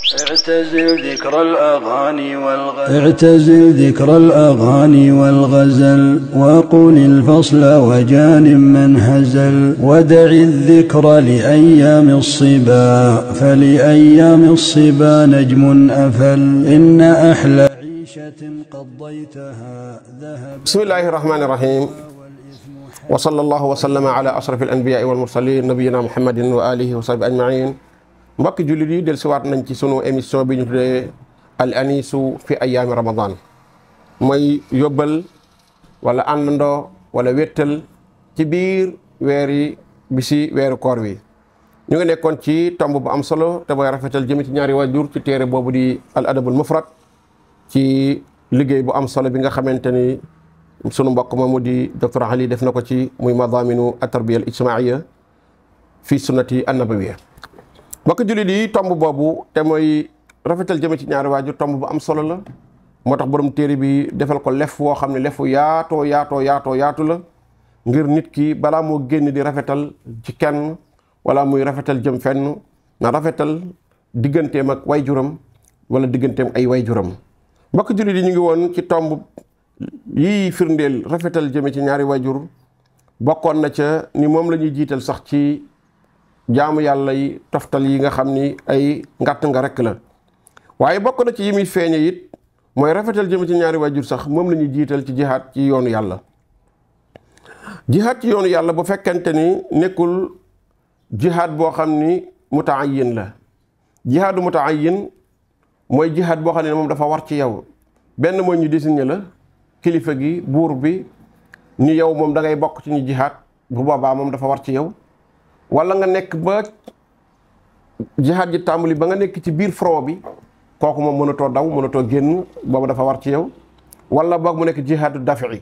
اعتزل ذكر الأغاني والغزل وقل الفصل وجانب من هزل ودع الذكر لأيام الصبا فلأيام الصبا نجم أفل إن أحلى عيشة قضيتها ذهب. بسم الله الرحمن الرحيم وصلى الله وسلم على أشرف الأنبياء والمرسلين نبينا محمد وآله وصحبه أجمعين. mbokk jullit yi dellusiwaat nañ ci sunu émission bi ñu tuddee al anisu fi ayaami ramadan mooy yóbbal wala àndandoo wala wéttal ci biir bisi weeru koor wi. ñu ngi nekkoon ci tomb bu am solo te mooy rafetal jëme ci ñaari waajur ci téere boobu di al adabul mufrad ci liggéey bu am solo bi nga xamante ni sunu mbokk moomu di docteur Ali def na ko ci muy madaminu at-tarbiya al ijtimaiya fi sunnati an-nabawiyya. mbokk jullit yi tomb boobu te mooy rafetal jëme ci ñaari waajur tomb bu am solo la. moo tax borom téere bi defal ko lef woo xam ne lefu yaatu la ngir nit ki balaa moo génn di rafetal ci kenn wala muy rafetal jëm fenn na rafetal digganteem ak wayjuram wala digganteem ay wayjuram. mbokk jullit yi ñu ngi woon ci tomb yii firndeel rafetal jëme ci ñaari waajur bokkoon na ca ni moom la ñuy jiital sax ci jaamu yàlla yi toftal yi nga xam ni ay ngàtt nga rekk la. waaye bokk na ci yi muy feeñe it mooy rafetal jëm ci ñaari waajur sax moom la ñuy jiital ci jihaad ci yoonu yàlla. jihaad ci yoonu yàlla bu fekkente ni nekkul jihaad boo xam ni mutaayin la. jihaadu mutaayin mooy jihaad boo xam ne moom dafa war ci yow. benn mooy ñu désigné la kilifa gi buur bi ni yow moom da ngay bokk ci ñu jihaad bu boobaa moom dafa war ci yow. wala nga nekk ba jihaad ji tàmbali ba nga nekk ci biir front bi kooku moom mënatoo daw mënatoo génn boobu dafa war ci yow. wala boog mu nekk jihaadu dafi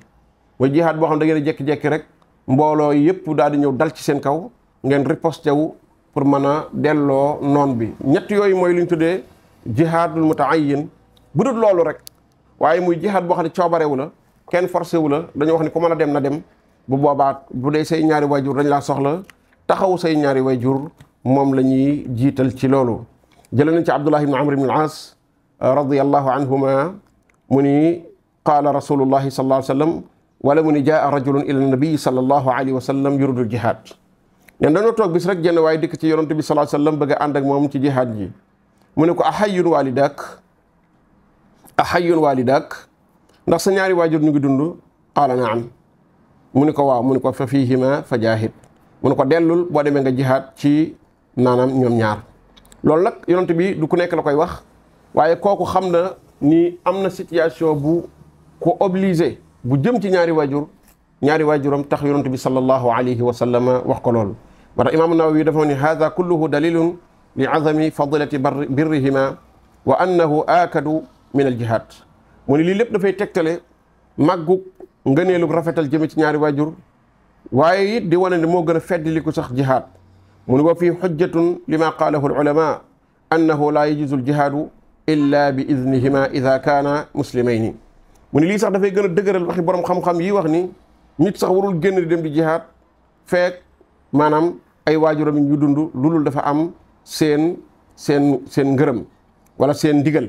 mooy jihaad boo xam da ngeen jekki-jekki rek mbooloo yëpp daal di ñëw dal ci seen kaw ngeen riposté wu pour mën a delloo noon bi. ñett yooyu mooy lu ñu tuddee jihaadul mutaayin. bu dul loolu rek waaye muy jihaad boo xam ne coobarewu la kenn forcé wu la dañoo wax ni ku mën a dem na dem bu boobaa bu dee say ñaari waajur dañ laa soxla taxaw say ñaari wayjur moom la ñuy jiital ci loolu. jëlee nañ ci Abdullah ibn Amr ibn al-As radiyallahu anhuma mu ni qaala rasulullahi sallallahu alayhi wa sallam wala mu ni jaa rajulun ila nabii sallallahu alayhi wa sallam yuridul jihaad. ñen dañoo toog bis rek jenn waaye dikk ci yonent bi sallallahu alayhi wa sallam bëgg a ànd ak moom ci jihaad ji. mu ne ko ahayyun walidak ndax sa ñaari waajur ñu ngi dund. qaala naam. mu ne ko waaw mu ne ko fa fiihima fa jaahid. mu ne ko dellul boo demee nga jihaad ci naanam ñoom ñaar. loolu nag yonent bi du ku nekk la koy wax waaye kooku xam na ni am na situation bu ko obligé bu jëm ci ñaari waajuram tax yonent bi sallallahu alayhi wa sallam wax ko loolu. moo tax imaamu Nawawi dafa ni hada kulluhu dalilun li azami fadilati birrihima wa annahu aakadu min al jihaad. mu ne lii lépp dafay tegtale màggug ngëneelu rafetal jëme ci ñaari waajur waaye it di wane ne moo gën a feddliku sax jihaad. mu ne wa fii xujjatun lima qaalahu al-ulama annahu laa yajuuzu al-jihaadu illa bi idnihima ida kaana muslimayni. mu ne lii sax dafay gën a dëgëral waxi borom xam-xam yi wax ni nit sax warul génn di dem di jihaad feek maanaam ay waajuram ñu dund lulul dafa am seen ngërëm wala seen ndigal.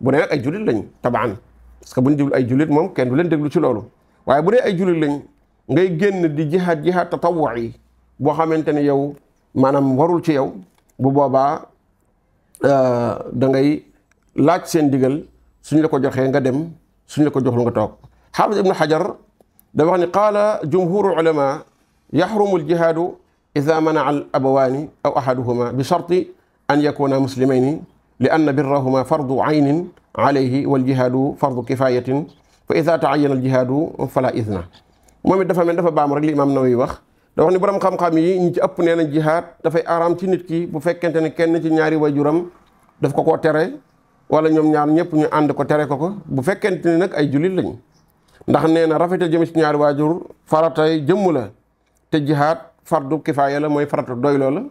bu dee nag ay jullit lañ tabaan parce que bu ñu déglu ay jullit moom kenn du leen déglu ci loolu. waaye bu dee ay jullit lañ ngay génn di jihaad tatawwu'i boo xamante ne yow maanaam warul ci yow bu boobaa da ngay laaj seen digal suñ la ko joxee nga dem suñ la ko joxul nga toog. Xaafis ibnu Xajar da wax ni qaala jumhuru ulama yaxrumu aljihaadu ida manaa al abawaani aw ahaduhuma bi sharti an yakuna muslimayni li anna birrahuma fardu aynin alayhi wal jihaadu fardu kifayatin fa ida taayana aljihaadu fala idna. moom it dafa baam rek li imaam Nawawi wax. da wax ni borom xam-xam yi ñi ci ëpp nee nañ jihaad dafay araam ci nit ki bu fekkente ne kenn ci ñaari waajuram daf ko koo tere wala ñoom ñaar ñëpp ñu ànd ko tere ko bu fekkente ni nag ay jullit lañ. ndax nee na rafetal jëm ci ñaari waajur faratay jëmm la te jihaad fardu kifaaya la mooy faratu doyloo la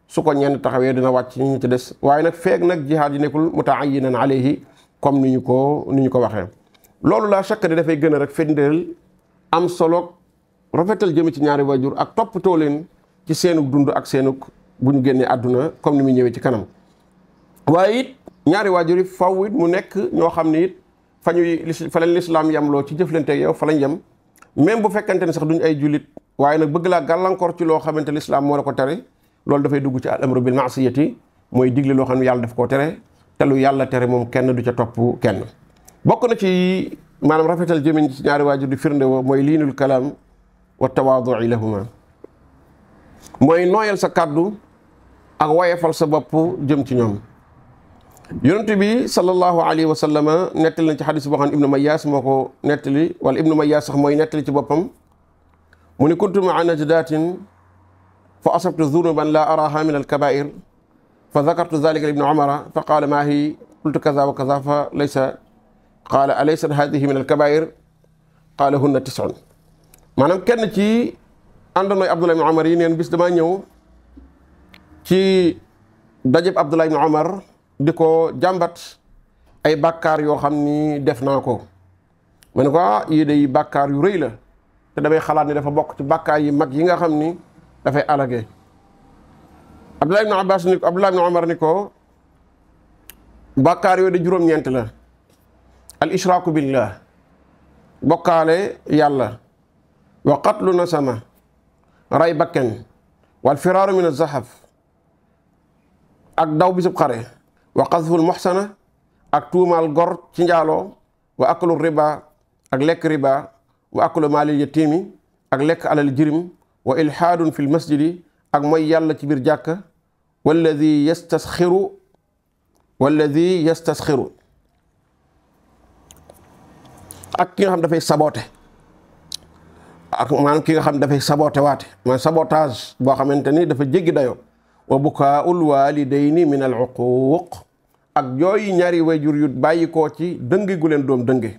su ko ñenn taxawee dina wàcc ñu ci des. waaye nag feeg nag jihaad yi nekkul mutaayinan alayhi comme ni ñu ko waxee. loolu laa chaque ne dafay gën a rek firndeel am solo rafetal jëme ci ñaari waajur ak toppatoo leen ci seenug dund ak seenug bu ñu génnee àdduna comme ni muy ñëwee ci kanam. waaye it ñaari waajur yi faw it mu nekk ñoo xam ne it fa leen lislaam yamloo ci jëflante yow fa lañ yem même bu fekkente ne sax duñ ay jullit waaye nag bëgg laa gàllankoor ci loo xamante lislaam moo la ko tere loolu dafay dugg ci al amru bil maasiyati mooy digle loo xam ne yàlla daf koo tere te lu yàlla tere moom kenn du ca topp kenn. bokk na ci maanaam rafetal jëmiñ ci ñaari waajur di firnde woo mooy liinul kalaam wa tawaadui lahuma mooy nooyal sa kàddu ak wayefal sa bopp jëm ci ñoom. yonent bi sallallahu alayhi wa sallam nettali na ci xadis boo xam ne ibnu Mayyaas moo ko nettali wala ibnu Mayyaas sax mooy nettali ci boppam mu ni kuntu maa najdatin fa asabtu zunuban la araha min alkabair fa dakartu dalika li ibni Umara fa qaala maa hi qultu kaza wa kaza fa laysa qaala alaysat hadihi min alkabair qaala hunna tisun. maanaam kenn ci àndandooy Abdullah ibn Umar yi neen bis damaa ñëw ci dajëb Abdullah ibn Umar di ko jàmbat ay bàkkaar yoo xam ni def naa ko ma ne ko yii day bàkkaar yu rëy la te damay xalaat ni dafa bokk ci bàkkaar yi mag yi nga xam ni dafay alage. Abdullah ibn Umar ni ko bàkkaar yooyu de juróom-ñeent la. al ishraaku billah bokkaale yàlla wa qatlu nasama ray bakken wal firaaru min az-zahaf ak daw bisub xare wa qadful muhsana ak tuumaal gor ci njaaloo wa aklu riba ak lekk riba wa aklu maalil yatiimi ak lekk alal jirim wa ilhaadun fil masjidi ak mooy yàlla ci biir jàkka walladi yastasxiru ak ki nga xam dafay saboote ak maanaam ki nga xam dafay saboote waate maanaam sabotage boo xamante ni dafa jéggi dayoo wa bukaa'ul waalidayni min al uquuq ak jooyi ñaari wayjur yu bàyyi koo ci dënge gu leen doom dënge.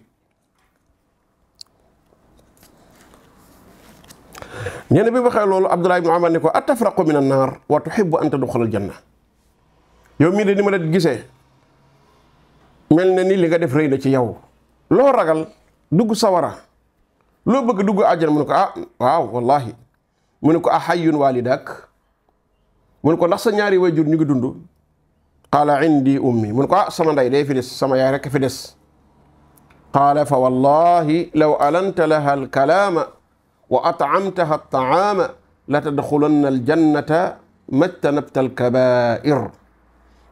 nee na bi waxee loolu Abdullah ibn Umar ne ko atafraqu min an naar wa tuhibbu an tadxula al janna. yow mii de ni ma la gisee mel na ni li nga def rëy na ci yow loo ragal dugg sawara loo bëgg dugg àjjana mu ne ko waaw wallahi mu ne ko ahayyun walidak mu ne ko ndax sa ñaari wayjur ñu ngi dund qaala indi ummi mu ne ko sama nday day fi des sama yaay rekk fi des qaala fa wallahi law alanta laha alkalaama wa at'amtaha at-ta'aama la tadxulanna aljannata majtanabta alkabaa'ir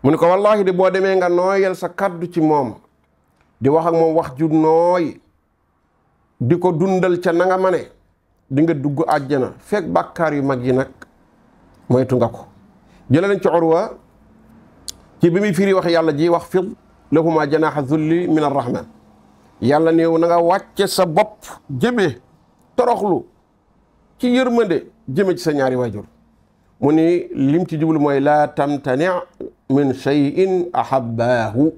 mu ne ko wallahi de boo demee nga nooyal sa kaddu ci moom di wax ak moom wax ju nooy di ko dundal ca na nga mane di nga dugg àjjana fekk bàkkaar yu mag yi nag moytu nga ko. jëlee nañ ci Urwa ci bi muy firi wax yàlla ji wax fid lahuma janaaxa zulli min arrahma yàlla néew na nga wàcce sa bopp jëme toroxlu ci yërmande jëme ci sa ñaari waajur mu ni lim ci jublu mooy laa tamtani min shay'in ahabbaahu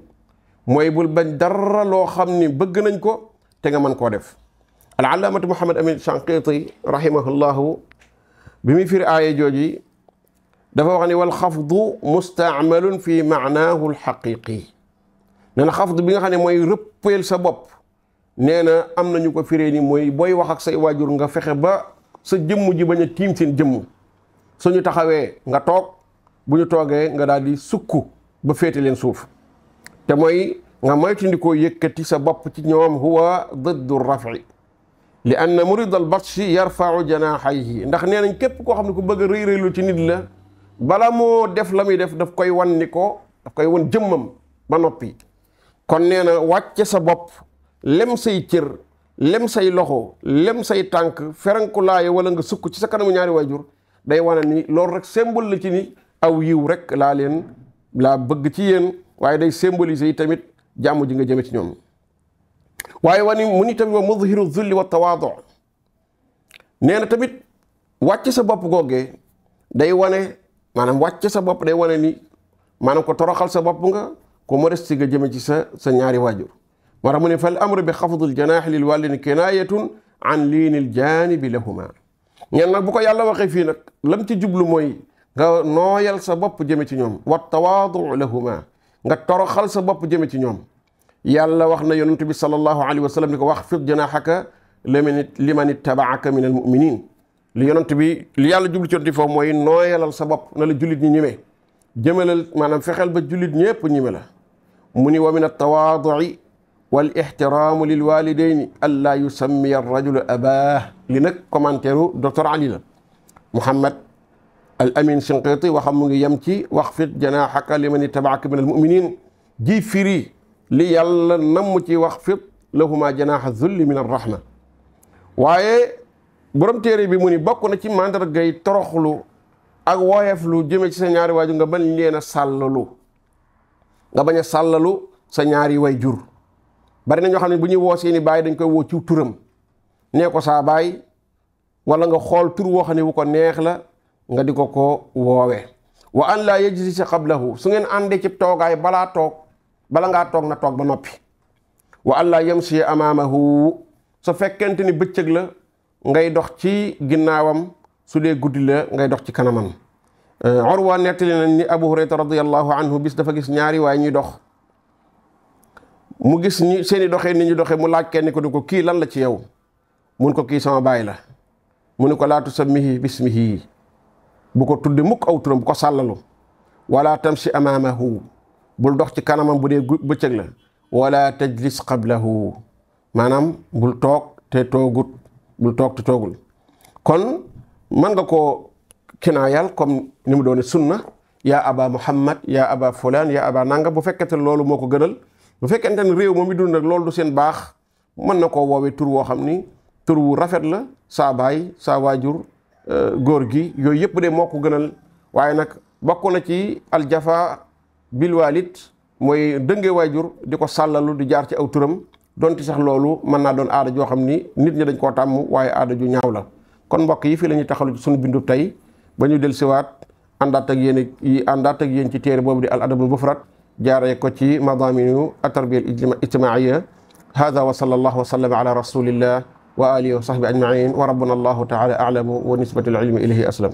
mooy bul bañ dara loo xam ni bëgg nañ ko te nga mën koo def. al-allaamatu Muhammad Amin Shanqiiti rahimahullahu bi muy firi aaya jooji dafa wax ni wal xafdu mustaamalun fi maanaahu alxaqiqi nee na xafdu bi nga xam ne mooy rëppeel sa bopp nee na am nañu ko firee ni mooy booy wax ak say waajur nga fexe ba sa jëmm ji bañ a tiim seen jëmm suñu taxawee nga toog bu ñu toogee nga daal di sukk ba féete leen suuf te mooy nga moytandikoo yëkkati sa bopp ci ñoom huwa diddu rafi li anna murid al batshi yarfau janaaxayhi ndax nee nañ képp koo xam ne ku bëgg a rëy rëylu ci nit la bala moo def la muy def daf koy wan ni ko daf koy wan jëmmam ba noppi kon nee na wàcce sa bopp lem say cër lem say loxo lem say tànk ferankulaaye wala nga sukk ci sa kanamu ñaari waajur day wane ni loolu rek symbole la ci ni aw yiw rek laa bëgg ci yéen waaye day symboliser yi tamit jàmm ji nga jëme ci ñoom waaye wani mu ni tamit wa mudhiru zulli wa tawaadu nee na tamit wàcce sa bopp googee day wane maanaam wàcce sa bopp day wane ni maanaam ko toroxal sa bopp nga ko modeste nga jëme ci sa ñaari waajur moo tax mu ne fal amru bi xafdul janaax lil waalidayni kinaayatun an liinil jaanibi lahuma ñeen nag bu ko yàlla waxee fii nag lam ci jublu mooy nga nooyal sa bopp jëme ci ñoom wa tawaadu lahuma nga toroxal sa bopp jëme ci ñoom yàlla wax na yonent bi sallallahu alayhi wa sallam ni ko wax fid janaaxaka liman ittabaaka min al muminin li yonent bi li yàlla jublu ci yonent bi foofu mooy nooyalal sa bopp na la jullit ñi ñime jëmalal maanaam fexeel ba jullit ñépp ñime la mu ni wa min altawaadui wal ixtiraamu lil walidayni allaa yusammiya arrajulu abaa li nag commentaire u docteur Ali la Mouhammad al Amin Shinqiti waxam mu ngi yem ci waxfid janaaxaka liman ittabaaka min al muminin ji firi li yàlla namm ci waxfid lahuma janaaxa zulli min arrahma. waaye borom téere bi mu ni bokk na ci mandargay toroxlu ak woyeflu jëme ci sa ñaari waajur nga bañ leen a sàllalu nga bañ a sàllalu sa ñaari way jur. bari na ñoo xam ne bu ñuy woo seeni baay dañ koy woo ci turam nee ko saa baay wala nga xool tur woo xam ne wu ko neex la nga di ko woowe. wa an laa yajlisa qablahu su ngeen àndee ci toogaay bala ngaa toog na toog ba noppi. wa an laa yamshi amaamahu su fekkente ni bëccëg la ngay dox ci ginnaawam, su dee guddi la ngay dox ci kanamam. Urwa nettali nañ ni Abu Hurayra radiyallahu anhu bis dafa gis ñaari waay ñuy dox, mu gis ñi seeni doxee ni ñu doxee, mu laaj kenn ko ni ko kii lan la ci yow, mun ko kii sama baay la. mu ni ko laa tusammihi bismihi, bu ko tudde mukk aw turam, bu ko sàllalu. wala tamshi amaamahu, bul dox ci kanamam bu dee bëccëg la. wala tajlis qablahu, maanaam bul toog te toogut, bul toog te toogul. kon mën nga koo kinaayal comme ni mu doone sunna, yaa aba muhammad, yaa aba fulaan, yaa aba nanga, bu fekkente loolu moo ko gënal. bu fekkente ne réew moom mi dund nag loolu du seen baax, mën na koo woowee tur woo xam ni tur wu rafet la, saa baay, saa waajur, góor gi, yooyu yëpp de moo ko gënal. waaye nag bokk na ci aljafa bil walid, mooy dënge waajur di ko sàllalu di jaar ci aw turam, donte sax loolu mën naa doon aada joo xam ni nit ñi dañ koo tàmm, waaye aada ju ñaaw la. kon mbokk yi fii la ñuy taxalu ci sunu bindu tey ba ñu dellusiwaat àndaat ak yéen ci téere boobu di al adabul mufrad, jaaree ko ci madaminu at-tarbiya al-ijtimaiya. hada wa sallallahu wa sallam ala rasulillah wa alihi wa sahbi ajmain wa rabbuna allahu taala a'lamu wa nisbatu al ilmi ilayhi aslam.